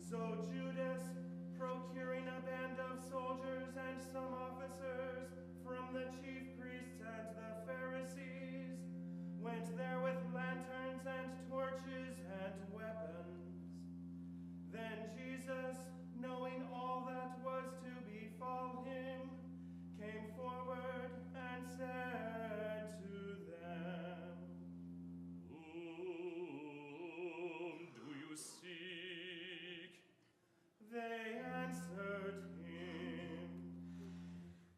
So Judas, procuring a band of soldiers and some officers from the chief priests and the Pharisees, went there with lanterns and torches and weapons. Then Jesus, knowing all that was to befall him, came forward and said to them, "Whom do you seek?" They answered him,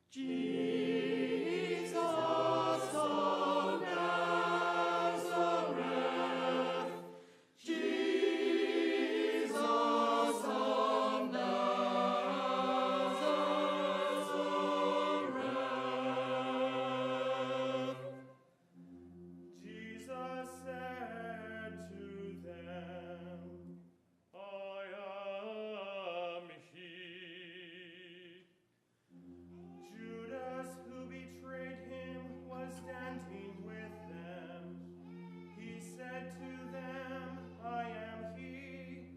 Jesus of Nazareth, Jesus of Nazareth. Jesus said to them, "I am he." Judas, who betrayed him, was standing with them. He said to them, I am he.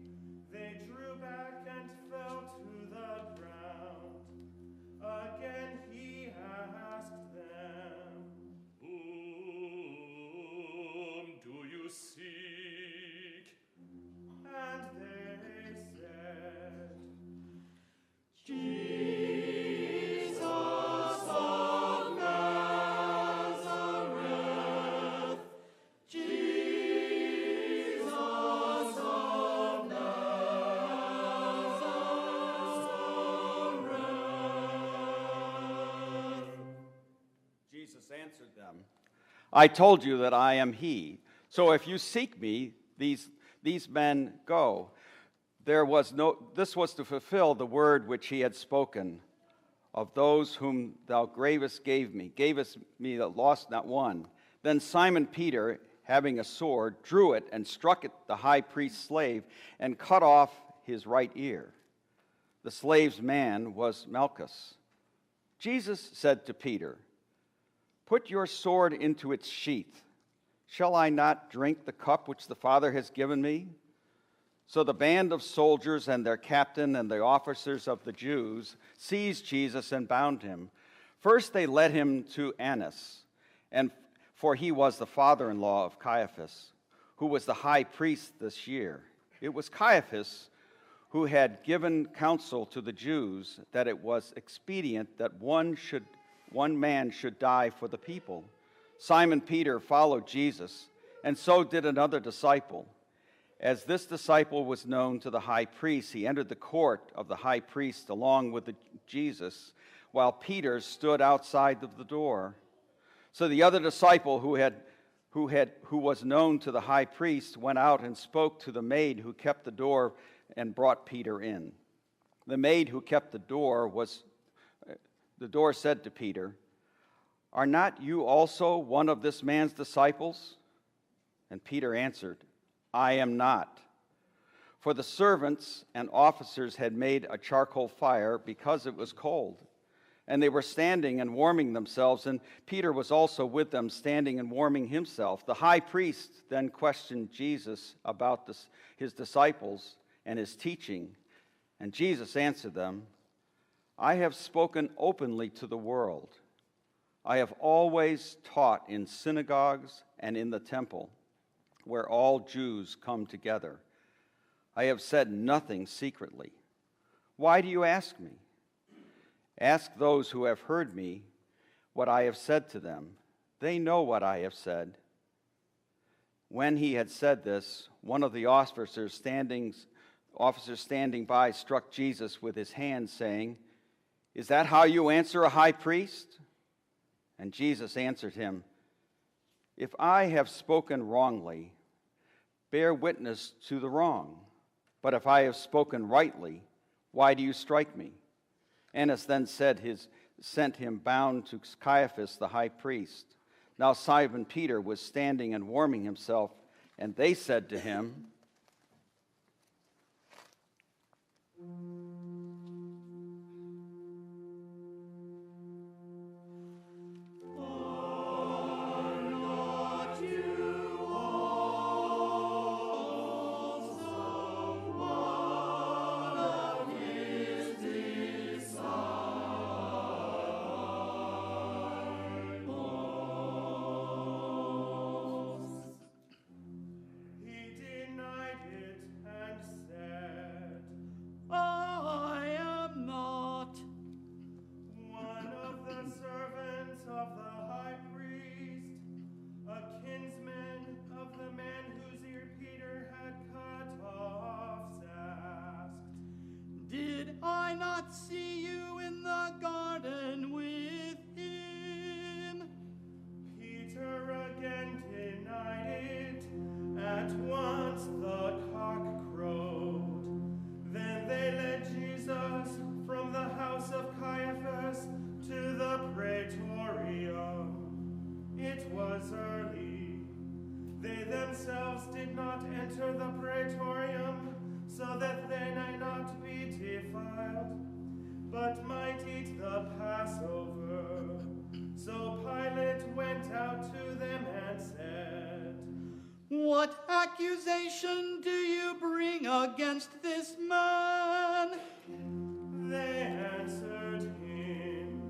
They drew back and fell to the ground. Again he asked them, "Whom do you seek?" and they said, Jesus of Nazareth, Jesus of Nazareth. Jesus answered them, "I told you that I am he. So if you seek me, these men go." This was to fulfill the word which he had spoken. Of those whom thou gavest me that lost not one. Then Simon Peter, having a sword, drew it and struck at the high priest's slave and cut off his right ear. The slave's man was Malchus. Jesus said to Peter, "Put your sword into its sheath. Shall I not drink the cup which the Father has given me?" So the band of soldiers and their captain and the officers of the Jews seized Jesus and bound him. First they led him to Annas, for he was the father-in-law of Caiaphas, who was the high priest this year. It was Caiaphas who had given counsel to the Jews that it was expedient that one man should die for the people. Simon Peter followed Jesus, and so did another disciple. As this disciple was known to the high priest, he entered the court of the high priest along with Jesus, while Peter stood outside of the door. So the other disciple who was known to the high priest went out and spoke to the maid who kept the door and brought Peter in. The maid who kept the door said to Peter, "Are not you also one of this man's disciples?" And Peter answered, "I am not." For the servants and officers had made a charcoal fire because it was cold, and they were standing and warming themselves, and Peter was also with them, standing and warming himself. The high priest then questioned Jesus about his disciples and his teaching, and Jesus answered them, "I have spoken openly to the world. I have always taught in synagogues and in the temple, where all Jews come together. I have said nothing secretly. Why do you ask me? Ask those who have heard me what I have said to them. They know what I have said." When he had said this, one of the officers standing by struck Jesus with his hand, saying, "Is that how you answer a high priest?" And Jesus answered him, "If I have spoken wrongly, bear witness to the wrong. But if I have spoken rightly, why do you strike me?" Annas then sent him bound to Caiaphas the high priest. Now Simon Peter was standing and warming himself, and they said to him, Are not you also one I not see you in the garden with him? Peter again denied it. At once the cock crowed. Then they led Jesus from the house of Caiaphas to the praetorium. It was early. They themselves did not enter the praetorium, so that they might not be defiled, but might eat the Passover. So Pilate went out to them and said, What accusation do you bring against this man? They answered him,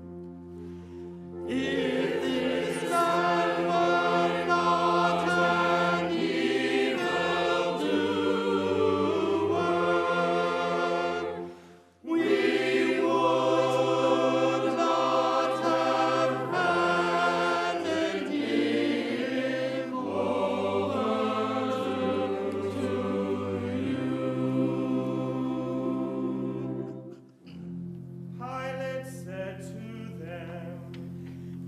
If this man were not an evildoer, we would not have handed him over to you. Pilate said to them,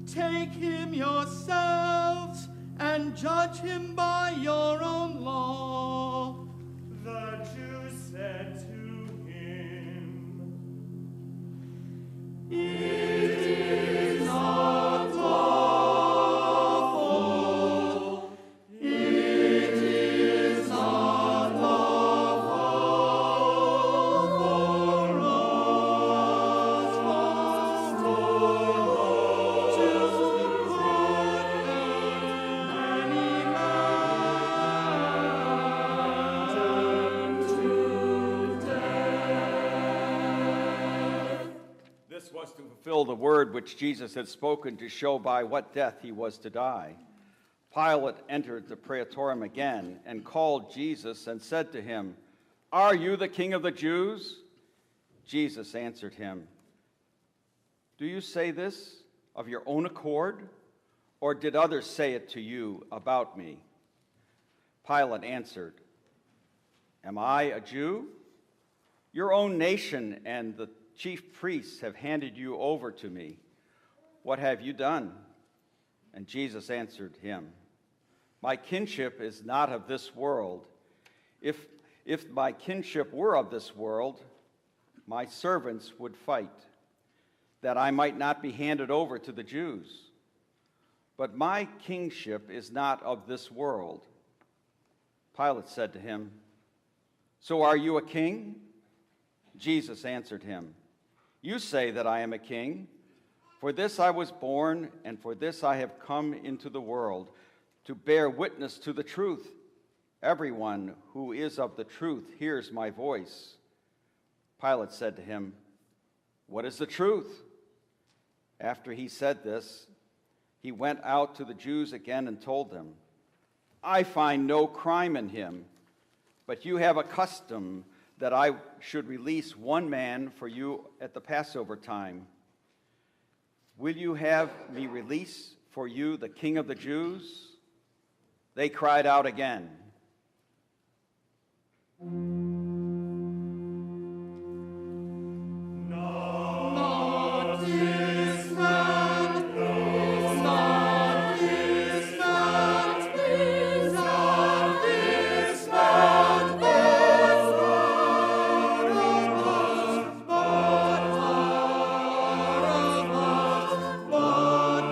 Take him yourselves and judge him by your own law. The Jews said to him, It is not lawful. It is not lawful for us to put any man to death. This was to fulfill the word which Jesus had spoken to show by what death he was to die. Pilate entered the praetorium again and called Jesus and said to him, Are you the king of the Jews? Jesus answered him, Do you say this of your own accord, or did others say it to you about me? Pilate answered, Am I a Jew? Your own nation and the chief priests have handed you over to me. What have you done? And Jesus answered him, My kinship is not of this world. If my kinship were of this world, my servants would fight, that I might not be handed over to the Jews. But my kingship is not of this world. Pilate said to him, So are you a king? Jesus answered him, You say that I am a king. For this I was born, and for this I have come into the world, to bear witness to the truth. Everyone who is of the truth hears my voice. Pilate said to him, What is the truth? After he said this, he went out to the Jews again and told them, I find no crime in him, but you have a custom that I should release one man for you at the Passover time. Will you have me release for you the King of the Jews? They cried out again. Not this man, not this man, please not this man, but Barabbas, but Barabbas, but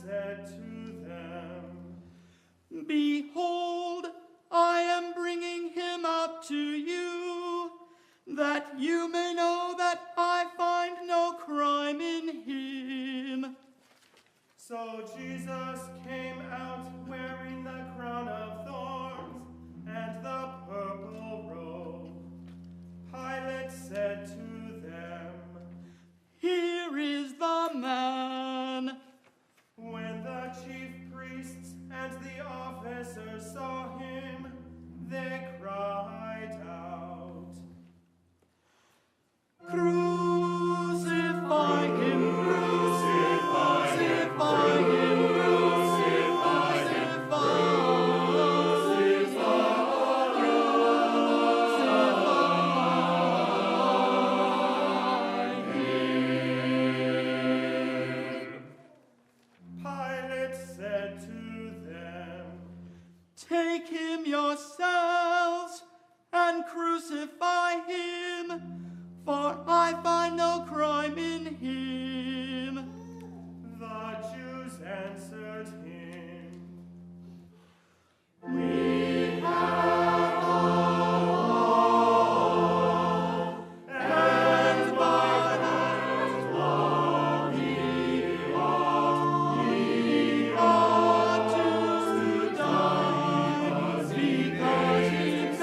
said to them, Behold, I am bringing him up to you, that you may know that I find no crime in him. So Jesus came out wearing the crown of thorns and the purple robe. Pilate said to them, Here is the man. When the chief priests and the officers saw him, they cried out, Crucify him, crucify him, crucify him, Pilate said to them, Take him yourselves and crucify him, for I find no crime in him. The Jews answered him, We have a law, and by that law he ought to die, because he made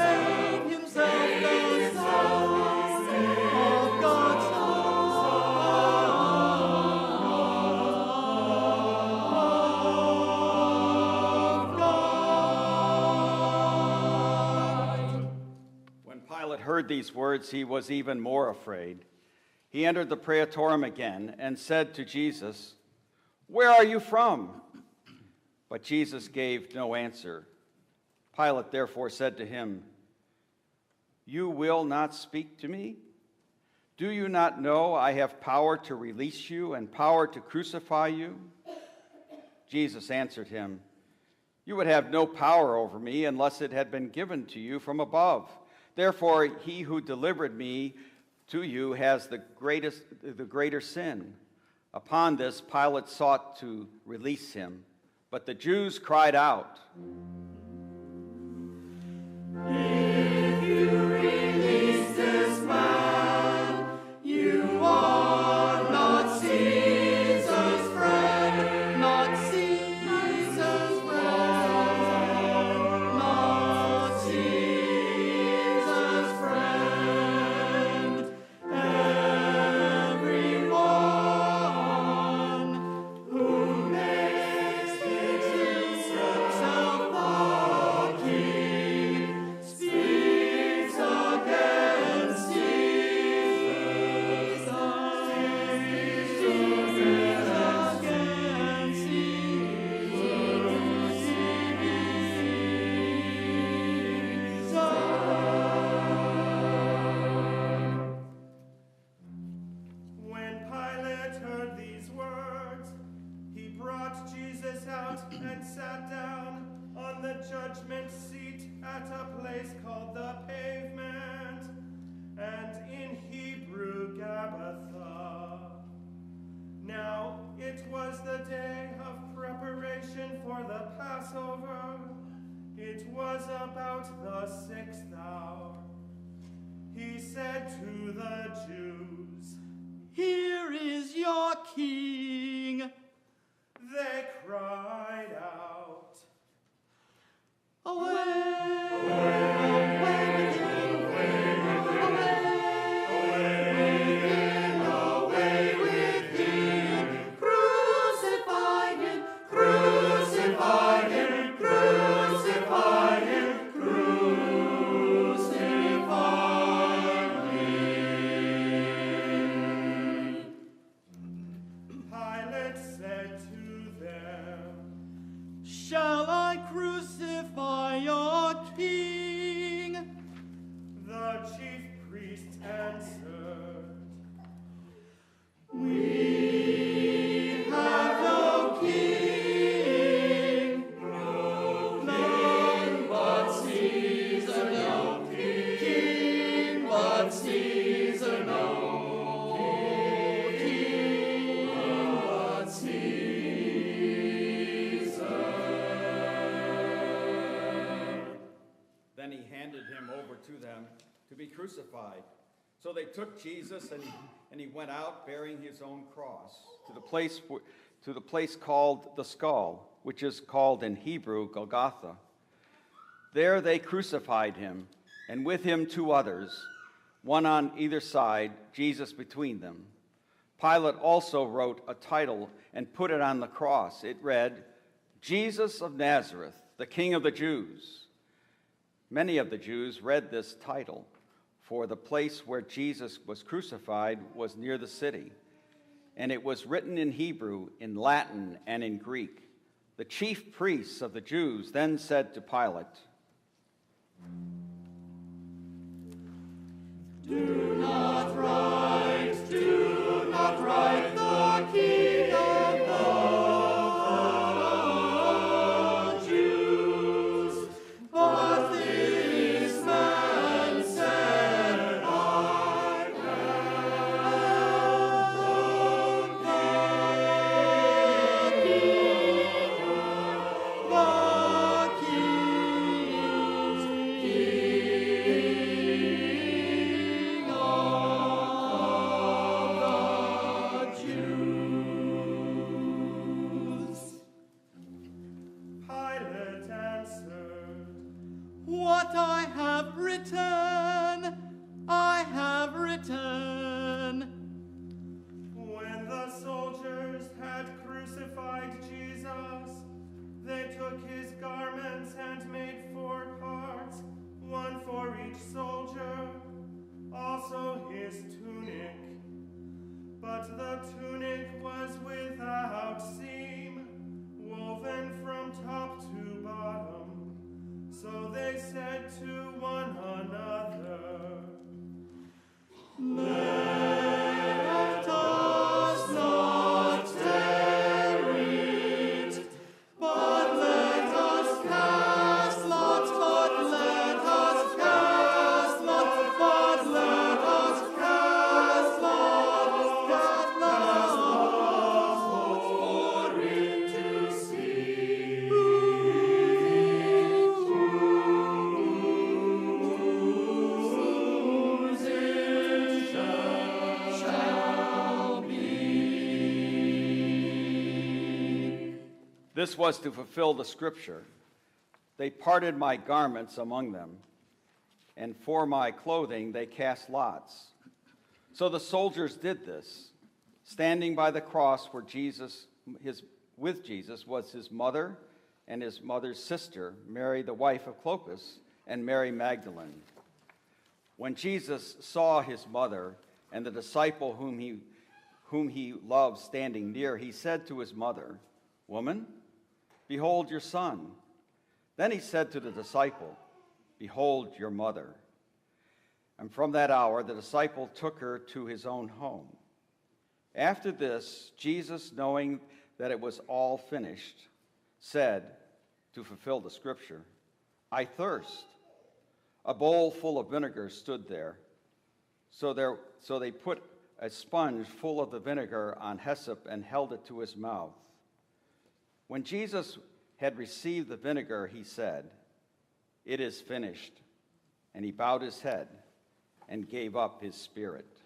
himself the Son of God's When Pilate heard these words, he was even more afraid. He entered the praetorium again and said to Jesus, Where are you from? But Jesus gave no answer. Pilate therefore said to him, You will not speak to me? Do you not know I have power to release you and power to crucify you? Jesus answered him, You would have no power over me unless it had been given to you from above. Therefore, he who delivered me to you has the greater sin. Upon this, Pilate sought to release him, but the Jews cried out, If you release this man, you are not Caesar's friend, not Caesar's friend, not Caesar's friend. Everyone who makes himself the king speaks against Jesus. When Pilate heard these words, he brought Jesus out and sat down on the judgment seat at a place called the Pavement, and in Hebrew Gabbatha. Now it was the day of preparation for the Passover. It was about the 6th hour. He said to the Jews, Here is your king. they cried out, Away, away with him, crucify him, crucify him, crucify him, crucify him. Pilate said to them, Shall I crucify your king? the chief priests answered, We have no king, none but Caesar, no king but Caesar, no king but Caesar. them to be crucified. So they took Jesus, and he went out bearing his own cross to the place called the Skull, which is called in Hebrew Golgotha. There they crucified him, and with him 2 others, one on either side, Jesus between them. Pilate also wrote a title and put it on the cross. It read, "Jesus of Nazareth, the King of the Jews." Many of the Jews read this title, for the place where Jesus was crucified was near the city, and it was written in Hebrew, in Latin, and in Greek. The chief priests of the Jews then said to Pilate, Do not write the King of the Jews, but this man said, I am the King of the Jews. Pilate answered, What I have written, I have written. when the soldiers had crucified Jesus, they took his garments and made 4 parts, one for each soldier, also his tunic. But the tunic was without seam, woven from top to bottom. So they said to one another, Let us not tear it, but let us cast lots, but let us cast lots, but let us cast lots for it to see whose it shall be. This was to fulfill the scripture. They parted my garments among them, and for my clothing they cast lots. So the soldiers did this. Standing by the cross where with Jesus was his mother and his mother's sister, Mary, the wife of Clopas, and Mary Magdalene. When Jesus saw his mother and the disciple whom he loved standing near, he said to his mother, "Woman, behold your son." Then he said to the disciple, "Behold your mother." And from that hour the disciple took her to his own home. After this, Jesus, knowing that it was all finished, said, to fulfill the scripture, "I thirst." A bowl full of vinegar stood there. So they put a sponge full of the vinegar on hyssop and held it to his mouth. When Jesus had received the vinegar, he said, "It is finished." And he bowed his head and gave up his spirit.